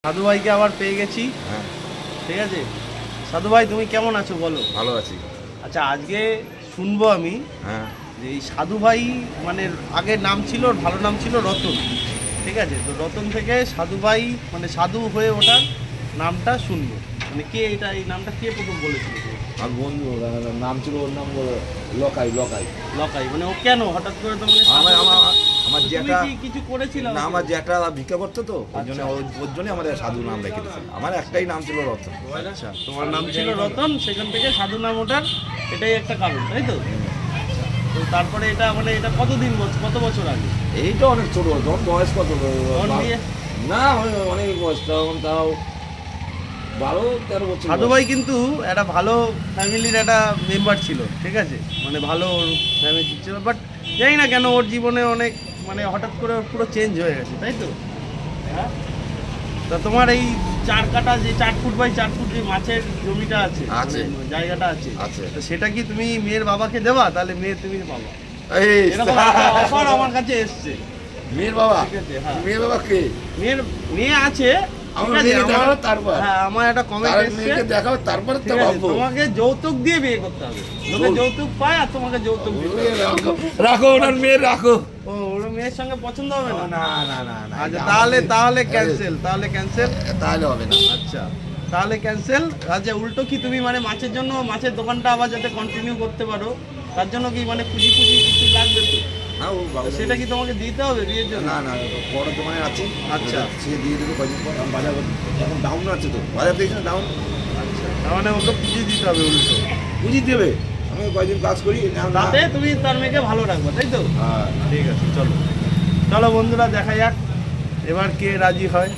সাধু ভাইকে আবার পেয়ে গেছি। হ্যাঁ ঠিক আছে সাধু ভাই, তুমি কেমন আছো বলো? ভালো আছি। আচ্ছা, আজকে শুনবো আমি হ্যাঁ যে এই সাধু ভাই মানে আগের নাম ছিল, ওর ভালো নাম ছিল রতন। ঠিক আছে, তো রতন থেকে সাধু ভাই মানে সাধু হয়ে ওঠার নামটা শুনবো। মানে কে এটা, এই নামটা কে প্রথম বলেছিল? আমার বন্ধু নাম ছিল, ওর নাম লকাই লকাই লকাই। মানে ও কেন হঠাৎ করে তোমাকে আমার আমার আমার তুমি জ্যাঠা কি কিছু করেছিল? না, আমার জ্যাঠা ভিক্ষা করতো তো, ওই জন্য ওর জন্য আমাদের সাধু নাম রেখে দিয়েছিল। আমার একটাই নাম ছিল রতন। আচ্ছা, তোমার নাম ছিল রতন, সেখান থেকে সাধু নাম ওঠার এটাই একটা কারণ, তাই তো? তো তারপরে এটা মানে এটা কতদিন কত বছর আগে? এইটা অনেক ছোট, তখন বয়স কত বিয়ে? না অনেক বয়স, তখন তাও 12-13 বছর। সাধু ভাই কিন্তু একটা ভালো ফ্যামিলির একটা মেম্বার ছিল, ঠিক আছে, মানে ভালো ফ্যামিলি ছিল, বাট জানি না কেন ওর জীবনে অনেক মানে হঠাৎ করে ওর পুরো চেঞ্জ হয়ে গেছে, তাই তো? হ্যাঁ। তা তোমার এই 4 কাটা যে 4 ফুট বাই 4 ফুট যে মাছের জমিটা আছে, মানে জায়গাটা আছে, তো সেটা কি তুমি মেয়ের বাবাকে দেবা? তাহলে মেয়ে তুমি পাবা। এরকম অফার আমার কাছে এসছে। মেয়ের বাবা? ঠিক আছে, হ্যাঁ। মেয়ের বাবা কে? মেয়ে আছে। আমার একটা কমেন্ট এসেছে, দেখাও তারপরে তোমাকে যৌতুক দিয়ে বিয়ে করতে হবে। লোকে যৌতুক পায় আর তোমাকে যৌতুক দিতে হবে। রাখো ওনার মেয়ে, রাখো। ও, ওর মেয়ের সঙ্গে পছন্দ হবে না? না না না না, আচ্ছা, তাহলে ক্যান্সেল, তাহলে হবে না। আচ্ছা, তাহলে ক্যান্সেল। আচ্ছা, উল্টো কি তুমি মানে মাছের জন্য, মাছের দোকানটা আবার যাতে কন্টিনিউ করতে পারো, তার জন্য কি মানে পুঁজি কিছু লাগবে তো? সেটা কি তোমাকে দিতে হবে বিয়ের জন্য? না না, বড় দোকানে আছে। আচ্ছা, সে দিয়ে দেবে কদিন পর। আমি বাজার এখন ডাউন আছে তো, বাজার থেকে ডাউন। আচ্ছা, তার মানে ওকে পুঁজি দিতে হবে উল্টো? পুঁজি দেবে, আমি কয়েকদিন কাজ করি তাতে তুমি তার মেয়েকে ভালো রাখবো, তাই তো? হ্যাঁ ঠিক আছে, চলো বন্ধুরা, দেখা যাক এবার কে রাজি হয়।